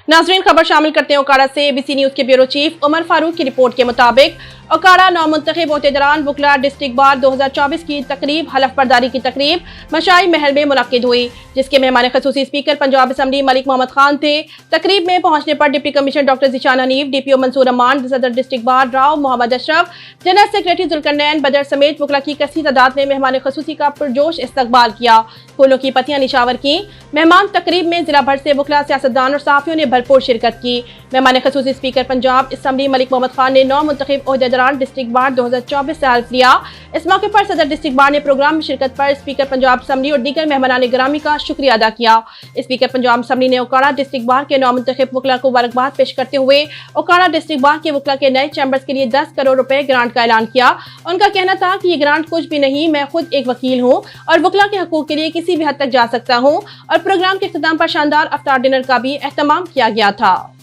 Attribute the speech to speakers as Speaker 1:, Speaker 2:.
Speaker 1: नाजरीन, खबर शामिल करते हैं ओकाड़ा से। एबीसी न्यूज के ब्यूरो चीफ उमर फारूक की रिपोर्ट के मुताबिक ओकाड़ा नौमुंतखब ओहदेदारान वकला डिस्ट्रिक्ट बार 2024 की तकरीब हलफ बर्दारी की तकरीब मशाई महल में मुनक्किद हुई, जिसके मेहमान खसूसी स्पीकर पंजाब असम्बली मलिक मोहम्मद खान थे। तकरीब में पहुंचने पर deputy commissioner doctor Zeeshan Hanif, DPO Mansoor Aman, सदर district bar Rao Mohammad Ashraf, general secretary Zulqarnain Badar समेत वकला की कसी तादाद ने मेहमान खसूसी का पुरजोश इस्तकबाल किया। फूलों की पत्तियां निशावर की। मेहमान तकरीब में जिला भर से वकला, सियासतदान और साफियों ने भरपूर शिरकत की। मेहमान खसूसी स्पीकर पंजाब असम्बली मलिक मोहम्मद खान ने नौमुंतखब ओहदेदारान डिस्ट्रिक्ट बार 2024 से हल्फ लिया। इस मौके पर सदर डिस्ट्रिक्ट बार ने प्रोग्राम में शिरकत पर स्पीकर पंजाब असम्बली और दीगर मेहमानान गिरामी का शुक्रिया अदा किया। स्पीकर पंजाब असम्बली ने ओकाड़ा डिस्ट्रिक्ट बार के नौमुंतखब वकला को मुबारकबाद पेश करते हुए ओकाड़ा डिस्ट्रिक्ट बार के वकला के नए चैम्बर्स के लिए 10 करोड़ रुपए ग्रांट का ऐलान किया। उनका कहना था कि ये ग्रांट कुछ भी नहीं, मैं खुद एक वकील हूँ और वकला के हकूक के लिए किसी भी हद तक जा सकता हूँ। और प्रोग्राम के इख्तिताम पर शानदार अफ्तार डिनर का भी एहतमाम किया गया था।